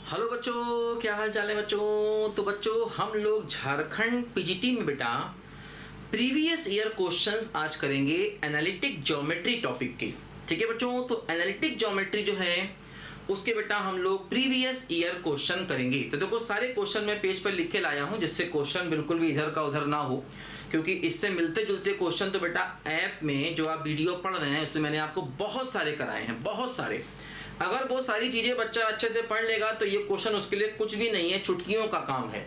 Hello बच्चों, क्या हाल चाल है बच्चों। तो बच्चों हम लोग झारखंड पीजीटी में बेटा प्रीवियस ईयर क्वेश्चंस आज करेंगे एनालिटिक ज्योमेट्री टॉपिक के। ठीक है बच्चों, तो एनालिटिक ज्योमेट्री जो है उसके बेटा हम लोग प्रीवियस ईयर क्वेश्चन करेंगे। तो देखो सारे क्वेश्चन मैं पेज पर लिख के लाया हूँ जिससे क्वेश्चन बिल्कुल भी इधर का उधर ना हो, क्योंकि इससे मिलते जुलते क्वेश्चन तो बेटा ऐप में जो आप वीडियो पढ़ रहे हैं उसमें मैंने आपको बहुत सारे कराए हैं, बहुत सारे। अगर वो सारी चीज़ें बच्चा अच्छे से पढ़ लेगा तो ये क्वेश्चन उसके लिए कुछ भी नहीं है, चुटकियों का काम है।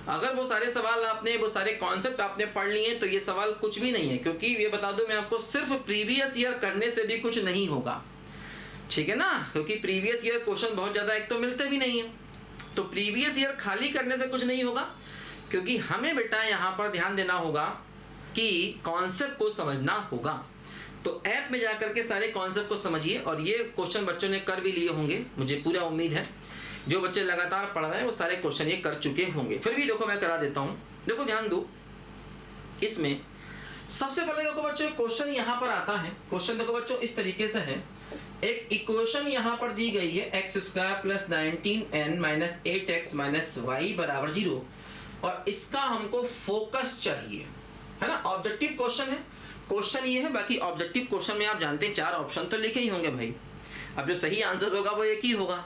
अगर वो सारे सवाल आपने, वो सारे कॉन्सेप्ट आपने पढ़ लिए तो ये सवाल कुछ भी नहीं है, क्योंकि ये बता दूं मैं आपको, सिर्फ प्रीवियस ईयर करने से भी कुछ नहीं होगा। ठीक है ना, क्योंकि प्रीवियस ईयर क्वेश्चन बहुत ज़्यादा एक तो मिलते भी नहीं है, तो प्रीवियस ईयर खाली करने से कुछ नहीं होगा, क्योंकि हमें बेटा यहाँ पर ध्यान देना होगा कि कॉन्सेप्ट को समझना होगा। तो ऐप में जाकर के सारे कॉन्सेप्ट को समझिए, और ये क्वेश्चन बच्चों ने कर भी लिए होंगे, मुझे पूरा उम्मीद है। जो बच्चे लगातार पढ़ रहे हैं वो सारे क्वेश्चन ये कर चुके होंगे। फिर भी देखो मैं करा देता हूँ, देखो ध्यान दो। इसमें सबसे पहले देखो बच्चों क्वेश्चन यहाँ पर आता है। क्वेश्चन देखो बच्चों इस तरीके से है, एक इक्वेशन यहाँ पर दी गई है x² + 19n - 8x - y = 0, और इसका हमको फोकस चाहिए, है ना। ऑब्जेक्टिव क्वेश्चन है, क्वेश्चन ये है। बाकी ऑब्जेक्टिव क्वेश्चन में आप जानते हैं 4 ऑप्शन तो लिखे ही होंगे भाई। अब जो सही आंसर होगा वो एक ही होगा।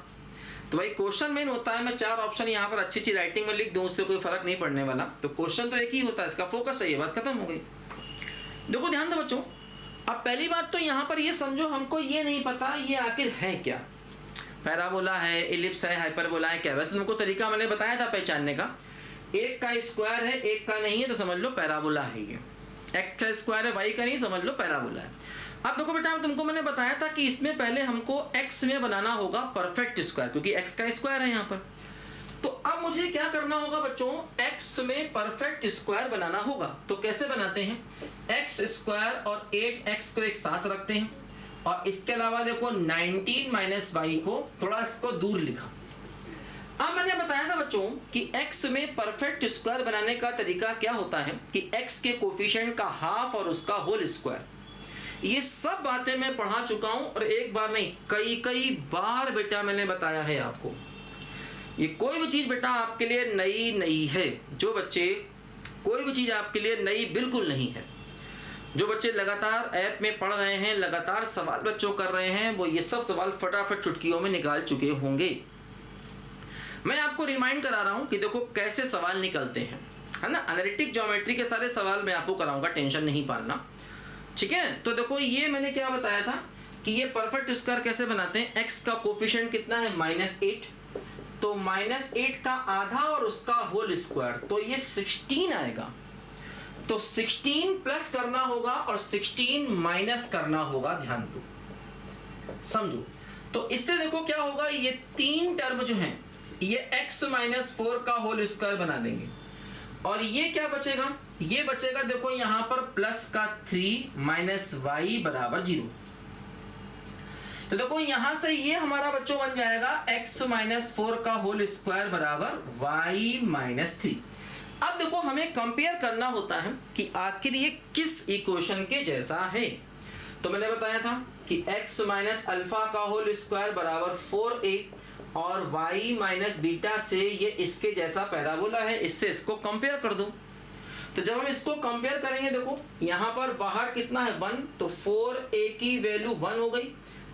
तो भाई क्वेश्चन मेन होता है, मैं 4 ऑप्शन यहाँ पर अच्छी राइटिंग में लिख दूँ, उससे कोई फर्क नहीं पड़ने वाला। तो क्वेश्चन तो एक ही होता है, इसका फोकस चाहिए, बात खत्म हो गई। देखो ध्यान दो बच्चों, अब पहली बात तो यहाँ पर ये समझो, हमको ये नहीं पता ये आखिर है क्या। पैराबोला है, इलिप्स है, हाइपरबोला है, क्या। वैसे तुमको तरीका मैंने बताया था पहचानने का। एक का स्क्वायर है, एक का नहीं है, तो समझ लो पैराबोला है। ये एक्स का स्क्वायर है, वाई का नहीं, समझ लो पैराबोला है। अब देखो बेटा तुमको मैंने बताया था कि इसमें पहले हमको एक्स में बनाना होगा परफेक्ट स्क्वायर, क्योंकि एक्स का स्क्वायर है यहाँ पर। तो अब मुझे क्या करना होगा बच्चों, एक्स में परफेक्ट स्क्वायर बनाना होगा। तो कैसे बनाते हैं, x² और 8x को एक साथ रखते हैं, और इसके अलावा देखो 19 - y को थोड़ा इसको दूर लिखा। अब मैंने बताया था बच्चों कि x में परफेक्ट स्क्वायर बनाने का तरीका क्या होता है कि x के कोफिशिएंट का हाफ और उसका होल स्क्वायर। ये सब बातें मैं पढ़ा चुका हूं, और एक बार नहीं कई बार बेटा मैंने बताया है आपको। ये कोई भी चीज बेटा आपके लिए नई नहीं है। जो बच्चे, कोई भी चीज आपके लिए नई बिल्कुल नहीं है। जो बच्चे लगातार ऐप में पढ़ रहे हैं, लगातार सवाल बच्चों कर रहे हैं, वो ये सब सवाल फटाफट चुटकियों में निकाल चुके होंगे। मैं आपको रिमाइंड करा रहा हूं कि देखो कैसे सवाल निकलते हैं, है ना। एनालिटिक ज्योमेट्री के सारे सवाल मैं आपको कराऊंगा, टेंशन नहीं पालना, ठीक है। तो देखो ये मैंने क्या बताया था कि ये परफेक्ट स्क्वायर कैसे बनाते हैं। x का कोफिशिएंट कितना है, -8, तो -8 का आधा और उसका होल स्क्वायर, तो ये 16 आएगा। तो 16 प्लस करना होगा और 16 माइनस करना होगा, ध्यान दो, समझो। तो इससे देखो क्या होगा, ये 3 टर्म जो हैं ये x - 4 का होल स्क्वायर बना देंगे, और ये क्या बचेगा, ये बचेगा देखो यहाँ पर प्लस का 3 - y = 0। तो देखो यहां से ये हमारा बच्चों बन जाएगा x - 4 का होल स्क्वायर = y - 3। अब देखो हमें कंपेयर करना होता है कि आखिर ये किस इक्वेशन के जैसा है। तो मैंने बताया था कि x - अल्फा का होल स्क्वायर = 4a, और y - बीटा से ये इसके जैसा पैराबोला है, इससे इसको कंपेयर कर दो। तो जब हम इसको कंपेयर करेंगे, देखो यहाँ पर बाहर कितना है 1, तो 4a की वैल्यू 1 हो गई,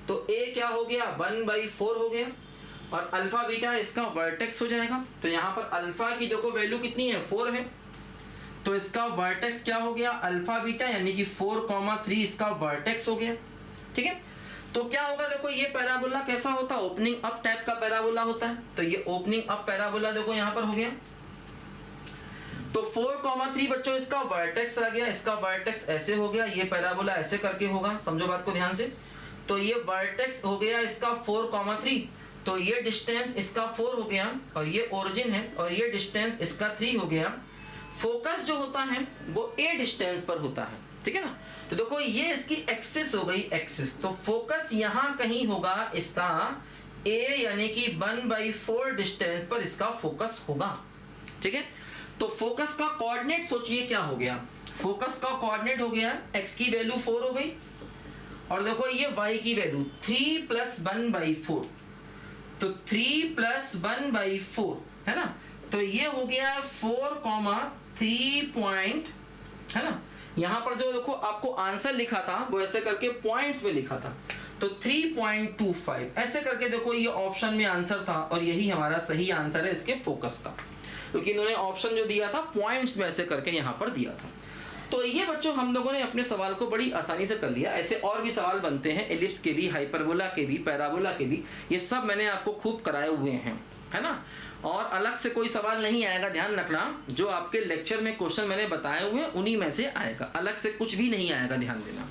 तो a क्या हो गया 1/4 हो गया, और अल्फा बीटा इसका वर्टेक्स हो जाएगा। तो यहाँ पर अल्फा की देखो वैल्यू कितनी है 4 है, तो इसका वर्टेक्स क्या हो गया अल्फा बीटा, यानी कि 4,3 इसका वर्टेक्स हो गया, ठीक है। तो क्या होगा देखो, ये पैराबोला कैसा होता है, ओपनिंग अप टाइप का पैराबोला होता है। तो ये ओपनिंग अप पैराबोला देखो यहाँ पर हो गया। तो 4,3 बच्चों इसका वर्टेक्स आ गया, इसका वर्टेक्स ऐसे हो गया, ये पैराबोला ऐसे करके होगा, समझो बात को ध्यान से। तो ये वर्टेक्स हो गया इसका 4,3, तो ये डिस्टेंस इसका 4 हो गया, और ये ओरिजिन है, और ये डिस्टेंस इसका 3 हो गया। फोकस जो होता है वो a डिस्टेंस पर होता है, ठीक है ना। तो देखो ये इसकी एक्सिस हो गई, एक्सिस, तो फोकस यहाँ कहीं होगा इसका a, यानी कि 1/4 डिस्टेंस पर इसका फोकस होगा, ठीक है। तो फोकस का कोऑर्डिनेट सोचिए क्या हो गया, फोकस का कोऑर्डिनेट हो गया x की वैल्यू 4 हो गई, और देखो ये y की वैल्यू 3 + 1/4, तो 3 + 1/4 है ना, तो ये हो गया 4,3 पॉइंट है ना। यहां पर जो देखो आपको आंसर लिखा था वो ऐसे करके पॉइंट्स में लिखा था, तो 3.25 ऐसे करके देखो ये ऑप्शन में आंसर था और यही हमारा सही आंसर है इसके फोकस का, क्योंकि इन्होंने ऑप्शन जो दिया था पॉइंट्स में ऐसे करके यहां पर दिया था। तो ये बच्चों हम लोगों ने अपने सवाल को बड़ी आसानी से कर लिया। ऐसे और भी सवाल बनते हैं, एलिप्स के भी, हाइपरबोला के भी, पैराबोला के भी, ये सब मैंने आपको खूब कराए हुए हैं, है ना। और अलग से कोई सवाल नहीं आएगा, ध्यान रखना, जो आपके लेक्चर में क्वेश्चन मैंने बताए हुए हैं उन्हीं में से आएगा, अलग से कुछ भी नहीं आएगा, ध्यान देना।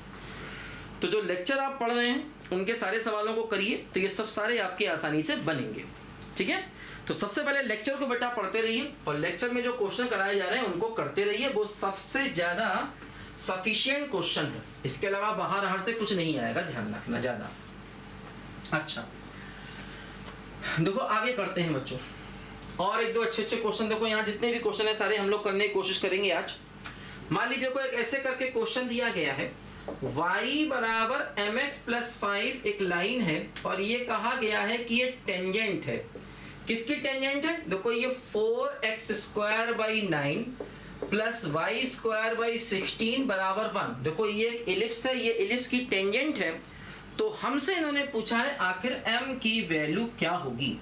तो जो लेक्चर आप पढ़ रहे हैं उनके सारे सवालों को करिए, तो ये सब सारे आपके आसानी से बनेंगे, ठीक है। तो सबसे पहले लेक्चर को बेटा पढ़ते रहिए और लेक्चर में जो क्वेश्चन कराए जा रहे हैं उनको करते रहिए, वो सबसे ज्यादा सफिशिएंट क्वेश्चन है, इसके अलावा बाहर हर से कुछ नहीं आएगा, ध्यान रखना ज्यादा। अच्छा देखो आगे करते हैं बच्चों, और एक दो अच्छे क्वेश्चन देखो, यहाँ जितने भी क्वेश्चन है सारे हम लोग करने की कोशिश करेंगे आज। मान लीजिए को एक ऐसे करके क्वेश्चन दिया गया है, y = mx + 5 एक लाइन है और ये कहा गया है कि ये टेंजेंट है। किसकी टेंजेंट है? देखो ये 4x² / 9 + y² / 16 = 1। देखो ये एक एलिप्स है, ये एलिप्स की टेंजेंट है, तो हमसे इन्होंने पूछा है आखिर m की वैल्यू क्या होगी।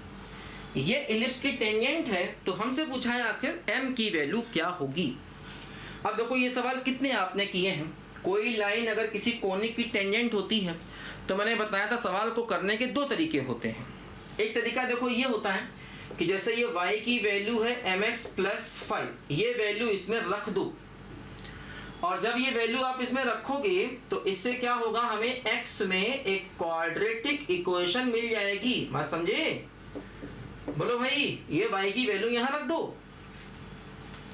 ये एलिप्स की टेंजेंट है तो हमसे पूछा है आखिर m की वैल्यू क्या होगी। अब देखो ये सवाल कितने आपने किए हैं। कोई लाइन अगर किसी कोनिक की टेंजेंट होती है तो मैंने बताया था सवाल को करने के दो तरीके होते हैं। एक तरीका देखो ये होता है कि जैसे ये y की वैल्यू है mx + 5, ये वैल्यू इसमें रख दो, और जब ये वैल्यू आप इसमें रखोगे तो इससे क्या होगा, हमें x में एक क्वाड्रेटिक इक्वेशन मिल जाएगी। बात समझे? बोलो भाई, ये y की वैल्यू यहां रख दो।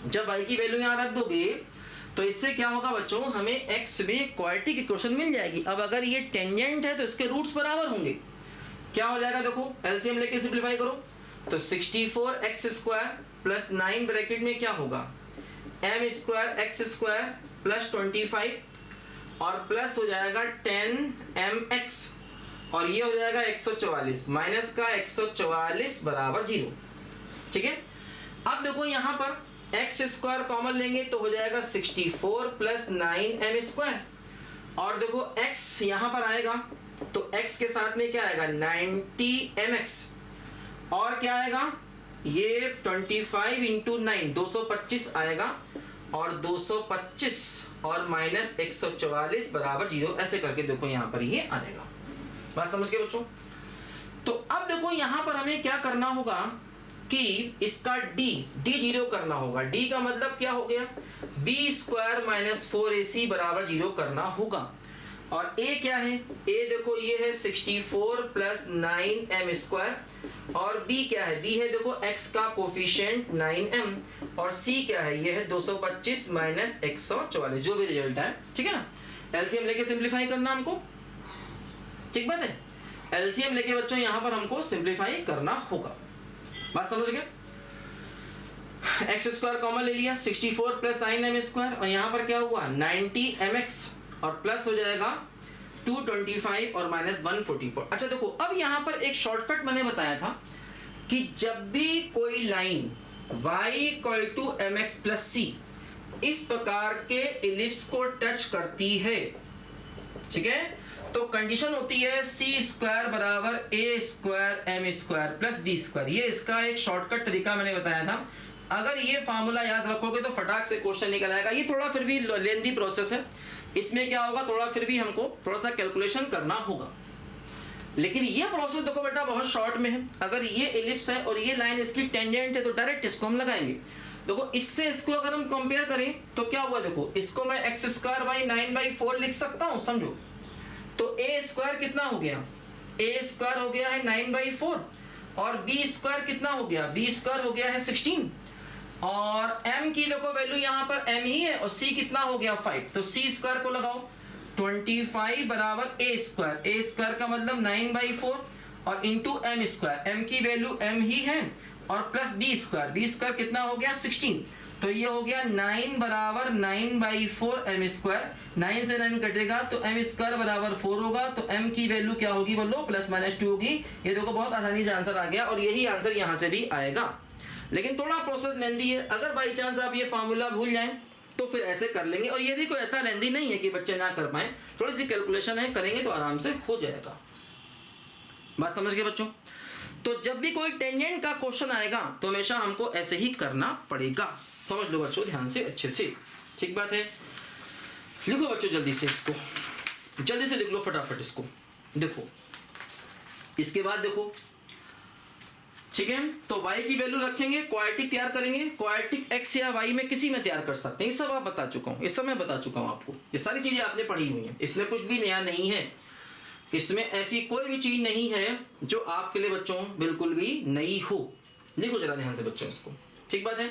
जब y की वैल्यू यहां रख दोगे तो इससे क्या होगा बच्चों, हमें x में क्वाड्रेटिक इक्वेशन मिल जाएगी। अब अगर ये टेंजेंट है तो इसके रूट्स बराबर होंगे। क्या हो जाएगा देखो, एलसीएम लेके सिंपलीफाई करो तो 64x² + 9 ब्रैकेट में क्या होगा, m² x² + 25 और प्लस हो जाएगा 10mx और ये हो जाएगा 144 माइनस का 144 = 0। ठीक है। अब देखो यहाँ पर x² कॉमन लेंगे तो हो जाएगा 64 + 9m² और देखो x यहाँ पर आएगा तो x के साथ में क्या आएगा 90mx और क्या आएगा ये 25 × 9 225 आएगा और 225 और माइनस 144 = 0। ऐसे करके देखो यहाँ पर ये आएगा। बात समझ गए बच्चों? तो अब देखो यहाँ पर हमें क्या करना होगा कि इसका d 0 करना होगा। d का मतलब क्या हो गया, b² - 4ac = 0 करना होगा। और a क्या है, a देखो ये है 64 + 9m² और b क्या है, b है देखो x का कोफिशिएंट 9m और c क्या है, ये है 225 - 144, जो भी रिजल्ट है। ठीक है ना। एलसीएम लेके सिंपलीफाई करना हमको, ठीक बात है। एलसीएम लेके बच्चों यहाँ पर हमको सिंपलीफाई करना होगा। बात समझ गए? x² कॉमन ले लिया 64 + 9m² और यहाँ पर क्या हुआ 90mx और प्लस हो जाएगा 225 और माइनस 144। अच्छा देखो अब यहाँ पर एक शॉर्टकट मैंने बताया था कि जब भी कोई लाइन y = mx + c इस प्रकार के एलिप्स को टच करती है, ठीक है, तो कंडीशन होती है c² = a² m² + b²। ये इसका एक शॉर्टकट तरीका मैंने बताया था। अगर ये फार्मूला याद रखोगे तो फटाक से क्वेश्चन निकल आएगा। ये थोड़ा फिर भी लेंथी प्रोसेस है, इसमें क्या होगा थोड़ा फिर भी हमको थोड़ा सा कैलकुलेशन करना होगा, लेकिन ये प्रोसेस देखो बेटा बहुत शॉर्ट में है। अगर ये एलिप्स है और ये लाइन इसकी टेंजेंट है तो डायरेक्ट इसको हम लगाएंगे। देखो इससे इसको अगर हम कंपेयर करें तो क्या हुआ, देखो इसको मैं x² / 9/4 लिख सकता हूं, समझो। तो a² कितना हो गया, a² हो गया है 9/4 और b² कितना हो गया, b² हो गया है 16 और m की देखो वैल्यू यहाँ पर m ही है और c कितना हो गया 5, तो c² को लगाओ 25 = a² का मतलब 9/4 और इंटू m², m की वैल्यू m ही है और प्लस बी स्क्वायर कितना हो गया 16, तो ये हो गया 9 बराबर 9/4 एम स्क्वायर, 9 से 9 कटेगा तो एम स्क्वायर बराबर 4 होगा, तो एम की वैल्यू क्या होगी बोलो ±2 होगी। ये देखो बहुत आसानी से आंसर आ गया और यही आंसर यहाँ से भी आएगा, लेकिन थोड़ा प्रोसेस लेंदी है। अगर बाई चांस आप ये फार्मूला भूल जाएं तो फिर ऐसे कर लेंगे, और ये भी कोई इतना लेंदी नहीं है कि बच्चे ना कर पाए, थोड़ी सी कैलकुलेशन है, करेंगे तो आराम से हो जाएगा। बात समझ गए बच्चों? तो जब भी कोई टेंजेंट का क्वेश्चन आएगा तो हमेशा हमको ऐसे ही करना पड़ेगा, समझ लो बच्चों ध्यान से अच्छे से, ठीक बात है। लिखो बच्चों जल्दी से, इसको जल्दी से लिख लो फटाफट इसको। देखो इसके बाद देखो, ठीक है, तो y की वैल्यू रखेंगे, क्वाड्रेटिक तैयार करेंगे, क्वाड्रेटिक x या y में किसी में तैयार कर सकते हैं, ये सब आप बता चुका हूं, इस सब मैं बता चुका हूं आपको, ये सारी चीजें आपने पढ़ी हुई हैं, इसमें कुछ भी नया नहीं है, इसमें ऐसी कोई भी चीज नहीं है जो आपके लिए बच्चों बिल्कुल भी नई हो। लिखो जरा ध्यान से बच्चों इसको, ठीक बात है।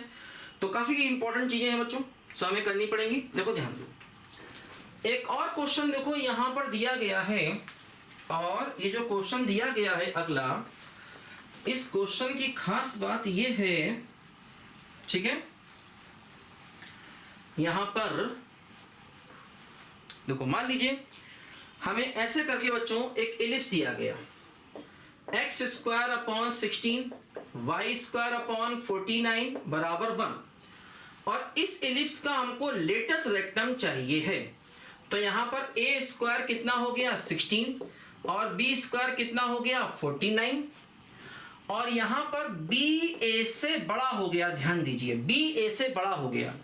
तो काफी इंपॉर्टेंट चीजें हैं बच्चों, सब हमें करनी पड़ेंगी। देखो ध्यान दो, एक और क्वेश्चन देखो यहां पर दिया गया है, और ये जो क्वेश्चन दिया गया है अगला, इस क्वेश्चन की खास बात ये है, ठीक है, यहां पर देखो मान लीजिए हमें ऐसे करके बच्चों एक एलिप्स दिया गया, x² / 16 y² / 49 बराबर 1, और इस एलिप्स का हमको लेटेस्ट रेक्टम चाहिए है। तो यहां पर a² कितना हो गया 16 और b² कितना हो गया 49, और यहां पर b a से बड़ा हो गया, ध्यान दीजिए b a से बड़ा हो गया।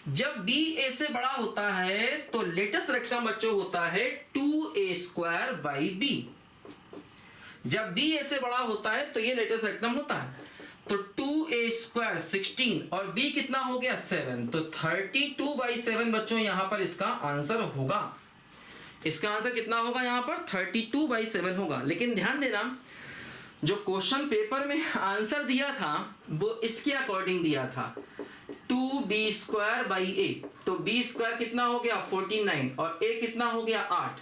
जब b a से बड़ा होता है तो लेटेस्ट रेक्टम बच्चों होता है 2a² / b। जब b a से बड़ा होता है तो ये लेटेस्ट रेक्टम होता है, तो 2a² 16 और b कितना हो गया 7, तो 32/7 बच्चों यहां पर इसका आंसर होगा। इसका आंसर कितना होगा यहां पर 32/7 होगा। लेकिन ध्यान देना, जो क्वेश्चन पेपर में आंसर दिया था वो इसके अकॉर्डिंग दिया था, 2b² / a, तो b² कितना हो गया 49 और a कितना हो गया 8,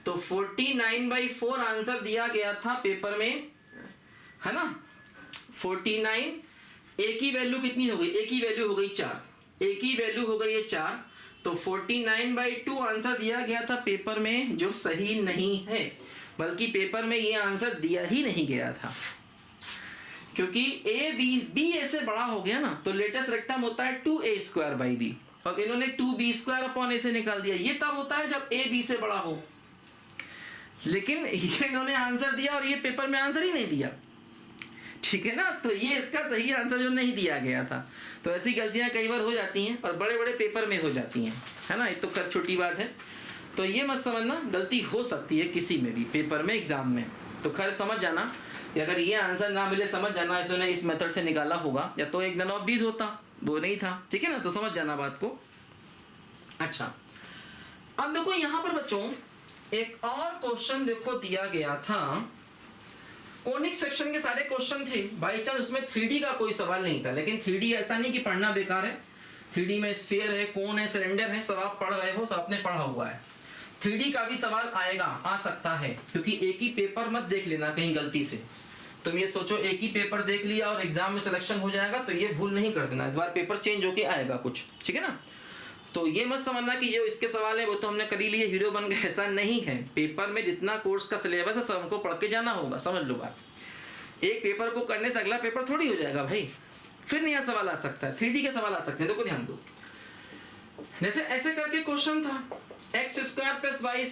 तो 49/4 आंसर दिया गया था पेपर में, है ना। 49, a की वैल्यू कितनी हो गई, a की वैल्यू हो गई 4, a की वैल्यू हो गई है 4, तो 49/2 आंसर दिया गया था पेपर में, जो सही नहीं है, बल्कि पेपर में ये आंसर दिया ही नहीं गया था, क्योंकि b a से बड़ा हो गया ना, तो लेटेस्ट रेक्टम होता है 2a² / b, और इन्होंने 2b² / a से निकाल दिया। ये तब होता है जब a b से बड़ा हो, लेकिन ये इन्होंने आंसर दिया और ये पेपर में आंसर ही नहीं दिया, ठीक है ना। तो ये इसका सही आंसर जो नहीं दिया गया था। तो ऐसी गलतियां कई बार हो जाती हैं और बड़े बड़े पेपर में हो जाती हैं, है ना, ये तो खैर छोटी बात है। तो ये मत समझना, गलती हो सकती है किसी में भी पेपर में, एग्जाम में, तो खैर समझ जाना कि अगर ये आंसर ना मिले समझ जाना इसने इस मेथड से निकाला होगा, या तो एक नन ऑफ दीज होता, वो नहीं था, ठीक है ना, तो समझ जाना बात को। अच्छा, अब देखो यहां पर बच्चों एक और क्वेश्चन देखो दिया गया था, कोनिक सेक्शन के सारे क्वेश्चन थे, बाई चांस उसमें 3D का कोई सवाल नहीं था, लेकिन 3D ऐसा नहीं कि पढ़ना बेकार है, 3D में स्फीयर है, कोन है, सिलेंडर है, सब आप पढ़ रहे हो, सब आपने पढ़ा हुआ है। 3D का भी सवाल आएगा, आ सकता है, क्योंकि एक ही पेपर मत देख लेना कहीं गलती से। तुम ये सोचो एक ही पेपर देख लिया और एग्जाम में सिलेक्शन हो जाएगा, तो ये भूल नहीं कर देना, इस बार पेपर चेंज होके आएगा कुछ, ठीक है ना। तो ये मत समझना कि जो इसके सवाल है वो तो हमने कर ही लिए, हीरो बन गए, ऐसा नहीं है। पेपर में जितना कोर्स का सिलेबस है सब हमको पढ़ के जाना होगा, समझ लो बात। एक पेपर को करने से अगला पेपर थोड़ी हो जाएगा भाई, फिर नया सवाल आ सकता है, 3D के सवाल आ सकते हैं, देखो ध्यान दो। जैसे ऐसे करके क्वेश्चन था, x² + y²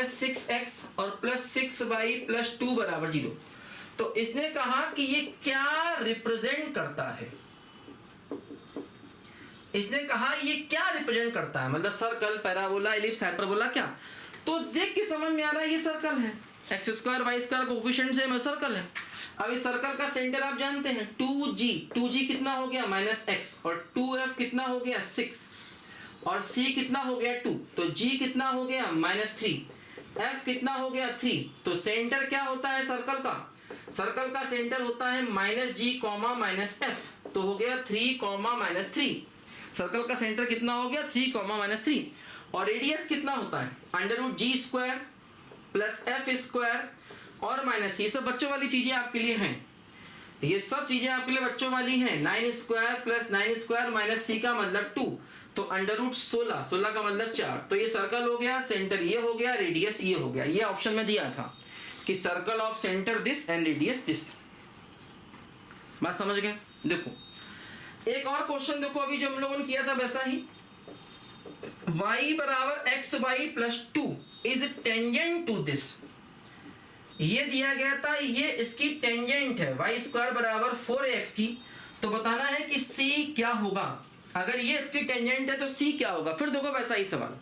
- 6x और +6y + 2 = 0। तो इसने कहा कि ये क्या रिप्रेजेंट करता है, इसने कहा ये क्या रिप्रेजेंट करता है, मतलब सर्कल, पैराबोला, एलिप्स, हाइपरबोला, क्या। तो देख के समझ में आ रहा है ये सर्कल है, x² y² कोएफिशिएंट से सर्कल है। अब इस सर्कल का सेंटर आप जानते हैं 2g कितना हो गया -x, और 2f कितना हो गया 6, और c कितना हो गया 2, तो g कितना हो गया -3, f कितना हो गया 3। तो सेंटर क्या होता है सर्कल का, सर्कल का सेंटर होता है -g, -f, तो हो गया 3, -3। सर्कल का सेंटर कितना हो गया 3, -3, और रेडियस कितना होता है √g² + f² और -c। सब बच्चों वाली चीजें आपके लिए हैं। ये सब चीजें आपके लिए बच्चों वाली हैं। 9 स्क्वायर प्लस 9 स्क्वायर माइनस सी का मतलब 2, तो अंडर रूट 16, 16 का मतलब 4। तो ये सर्कल हो गया, सेंटर ये हो गया, रेडियस ये हो गया। ये ऑप्शन में दिया था कि circle of centre this and radius this. बात समझ गए? देखो एक और क्वेश्चन देखो, अभी जो हम लोगों ने किया था वैसा ही, y बराबर x y plus 2 is tangent to this. ये दिया गया था, ये इसकी टेंजेंट है, वाई स्क्वायर बराबर 4x की। तो बताना है कि c क्या होगा। अगर ये इसकी टेंजेंट है तो c क्या होगा। फिर देखो वैसा ही सवाल,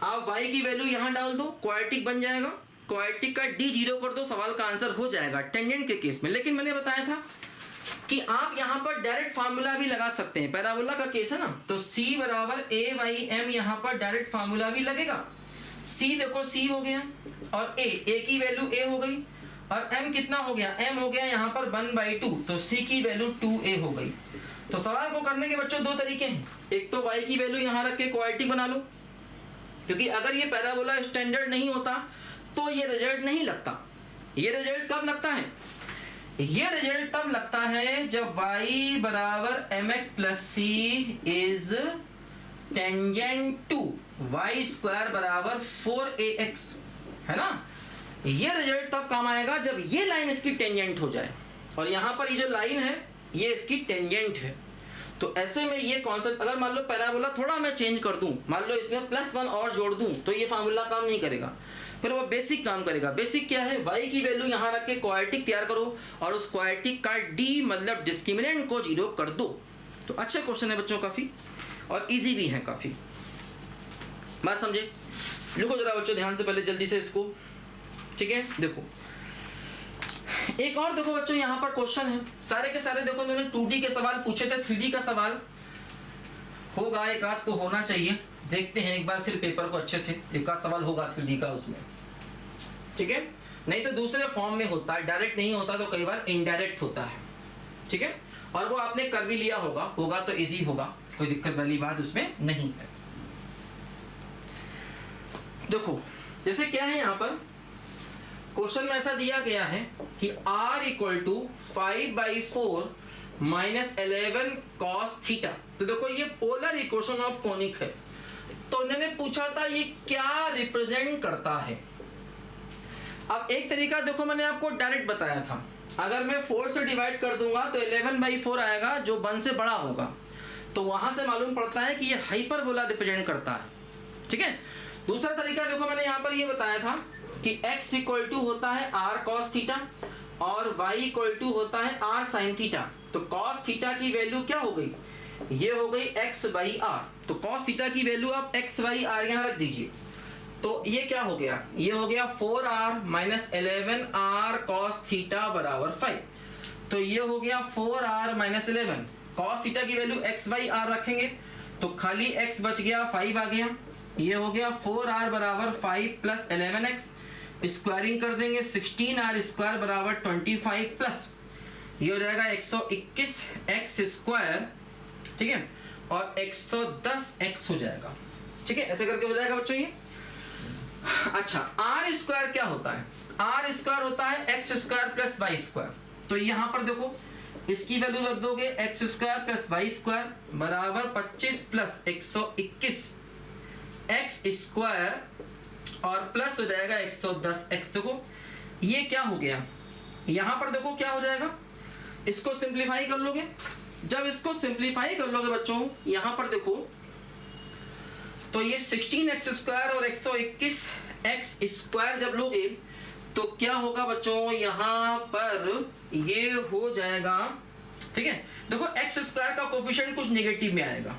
आप y की वैल्यू यहां डाल दो, क्वाड्रेटिक बन जाएगा, क्वाड्रेटिक का d 0 कर दो, सवाल का आंसर हो जाएगा टेंजेंट के केस में। लेकिन मैंने बताया था कि आप यहां पर डायरेक्ट फार्मूला भी लगा सकते हैं, पैराबोला का केस है ना, तो c बराबर a बाई एम, यहां पर डायरेक्ट फार्मूला भी लगेगा। c देखो c हो गया, और a की वैल्यू a हो गई, और m कितना हो गया, m हो गया यहां पर 1/2, तो c की वैल्यू 2a हो गई। तो सवाल को करने के बच्चों दो तरीके हैं, एक तो y की वैल्यू यहां रख के क्वाड्रेटिक बना लो, क्योंकि अगर ये पैराबोला स्टैंडर्ड नहीं होता तो ये रिजल्ट नहीं लगता। ये रिजल्ट कब लगता है, ये रिजल्ट तब लगता है जब y बराबर mx plus c is tangent to y square बराबर 4ax, है ना। ये रिजल्ट तब काम आएगा जब ये लाइन इसकी टेंजेंट हो जाए, और यहां पर ये जो लाइन है ये इसकी टेंजेंट है। तो ऐसे में ये कॉन्सेप्ट, अगर मान लो पैराबोला थोड़ा मैं चेंज कर दूं, मान लो इसमें +1 और जोड़ दूं, तो ये फार्मूला काम नहीं करेगा, फिर वो बेसिक काम करेगा। बेसिक क्या है, y की वैल्यू यहां रख के क्वाड्रेटिक तैयार करो, और उस क्वाड्रेटिक का d मतलब डिस्क्रिमिनेंट को 0 कर दो। तो अच्छा क्वेश्चन है बच्चों, काफी और इजी भी है काफी। बात समझे? लिखो जरा बच्चों ध्यान से पहले जल्दी से इसको, ठीक है। देखो एक और देखो बच्चों, यहां पर क्वेश्चन है, सारे के सारे देखो मैंने 2D के सवाल पूछे थे, 3D का सवाल होगा एक आध तो होना चाहिए। देखते हैं एक बार फिर पेपर को अच्छे से, एक आध सवाल होगा 3D का उसमें, ठीक है। नहीं तो दूसरे फॉर्म में होता है, डायरेक्ट नहीं होता, तो कई बार इनडायरेक्ट होता है, ठीक है। और वो आपने कर भी लिया होगा तो इजी होगा, कोई दिक्कत वाली बात उसमें नहीं है। देखो जैसे क्या है, यहाँ पर क्वेश्चन में ऐसा दिया गया है कि r equal to 5/4 minus 11 cos theta. तो देखो ये पोलर इक्वेशन ऑफ कोनिक है, तो उन्होंने पूछा था ये क्या रिप्रेजेंट करता है। अब एक तरीका देखो मैंने आपको डायरेक्ट बताया था, अगर मैं 4 से डिवाइड कर दूंगा तो 11/4 आएगा, जो 1 से बड़ा होगा, तो वहां से मालूम पड़ता है कि ये हाइपरबोला रिप्रेजेंट करता है, ठीक है। दूसरा तरीका देखो मैंने यहाँ पर ये बताया था कि x इक्वल टू होता है r cos थीटा और y इक्वल टू होता है r sin थीटा। तो cos थीटा की वैल्यू क्या हो गई, ये हो गई x/r। तो cos थीटा की वैल्यू आप x/r यहाँ रख दीजिए, तो ये क्या हो गया, ये हो गया 4r minus 11r cos theta बराबर 5। तो ये हो गया 4r माइनस 11, cos थीटा की वैल्यू x/r रखेंगे तो खाली x बच गया, 5 आ गया। ये हो गया 4r बराबर 5 प्लस 11x, स्क्वायरिंग कर देंगे 16r स्क्वायर बराबर 25 प्लस ये हो जाएगा 121x स्क्वायर, ठीक है, और 110x हो जाएगा, ठीक है। ऐसे करके हो जाएगा बच्चों ये। अच्छा आर स्क्वायर क्या होता है, आर स्क्वायर होता है x square plus y square. तो यहां पर देखो इसकी वैल्यू रख दोगे, x square plus y square बराबर 25 प्लस 121 एक्स स्क्वायर और प्लस हो जाएगा 110x। देखो ये क्या हो गया, यहां पर देखो क्या हो जाएगा, इसको सिंप्लीफाई कर लोगे। जब इसको सिंप्लीफाई कर लोगे बच्चों, यहां पर देखो तो ये 16x स्क्वायर और 121x स्क्वायर जब लोगे तो क्या होगा बच्चों, यहां पर ये हो जाएगा, ठीक है। देखो x स्क्वायर का कोफिशिएंट कुछ नेगेटिव में आएगा,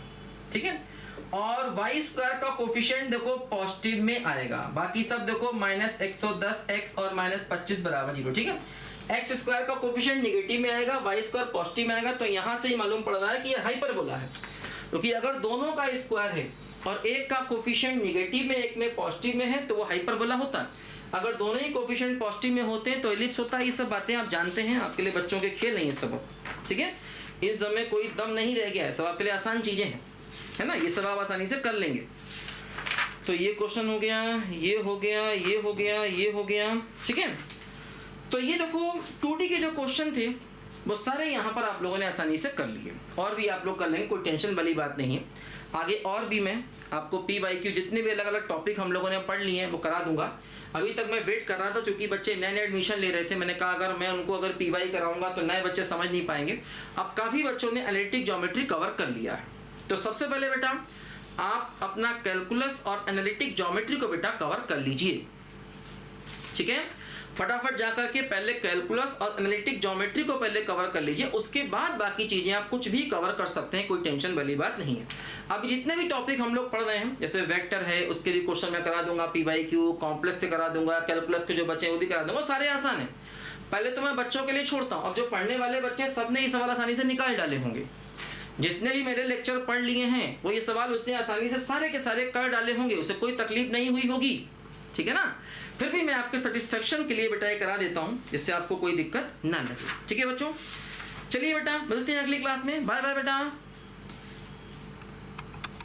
ठीक है, और y स्क्वायर का कोफिशिएंट देखो पॉजिटिव में आएगा, बाकी सब देखो माइनस 110x और माइनस 25 बराबर 0, ठीक है। एक्स स्क्वायर का कोफिशिएंट नेगेटिव में आएगा, वाई स्क्वायर पॉजिटिव में आएगा, तो यहां से ही मालूम पड़ रहा है कि ये हाइपरबोला है, क्योंकि अगर दोनों का स्क्वायर है और एक का कोफिशिएंट नेगेटिव में एक में पॉजिटिव में है तो वो हाइपरबोला होता है। अगर दोनों ही कोफिशिएंट पॉजिटिव में होते हैं तो एलिप्स होता है। ये सब बातें आप जानते हैं, आपके लिए बच्चों के खेल नहीं है सब, ठीक है। इस सब में कोई दम नहीं रह गया है, सब आपके लिए आसान चीजें हैं, है ना, ये सब आप आसानी से कर लेंगे। तो ये क्वेश्चन हो गया, ये हो गया, ये हो गया, ये हो गया, ठीक है। तो ये देखो 2D के जो क्वेश्चन थे वो सारे यहाँ पर आप लोगों ने आसानी से कर लिए, और भी आप लोग कर लेंगे, कोई टेंशन वाली बात नहीं है। आगे और भी मैं आपको PYQ जितने भी अलग अलग टॉपिक हम लोगों ने पढ़ लिए हैं वो करा दूंगा। अभी तक मैं वेट कर रहा था क्योंकि बच्चे नए नए एडमिशन ले रहे थे, मैंने कहा अगर मैं उनको अगर PY कराऊंगा तो नए बच्चे समझ नहीं पाएंगे। अब काफ़ी बच्चों ने एनालिटिक ज्योमेट्री कवर कर लिया है। तो सबसे पहले बेटा आप अपना कैलकुलस और एनालिटिक ज्योमेट्री को बेटा कवर कर लीजिए, ठीक है। फटाफट जाकर के पहले कैलकुलस और एनालिटिक ज्योमेट्री को पहले कवर कर लीजिए, उसके बाद बाकी चीजें आप कुछ भी कवर कर सकते हैं, कोई टेंशन वाली बात नहीं है। अब जितने भी टॉपिक हम लोग पढ़ रहे हैं, जैसे वेक्टर है उसके भी क्वेश्चन मैं करा दूंगा, PYQ कॉम्प्लेक्स से करा दूंगा, कैलकुलस के जो बच्चे हैं वो भी करा दूंगा, सारे आसान है। पहले तो मैं बच्चों के लिए छोड़ता हूँ, अब जो पढ़ने वाले बच्चे सबने ये सवाल आसानी से निकाल डाले होंगे। जिसने भी मेरे लेक्चर पढ़ लिए हैं वो ये सवाल उसने आसानी से सारे के सारे कर डाले होंगे, उसे कोई तकलीफ नहीं हुई होगी, ठीक है ना। फिर भी मैं आपके सेटिस्फेक्शन के लिए बेटा ये करा देता हूँ जिससे आपको कोई दिक्कत ना लगे, ठीक है बच्चों। चलिए बेटा मिलते हैं अगली क्लास में, बाय बाय बेटा।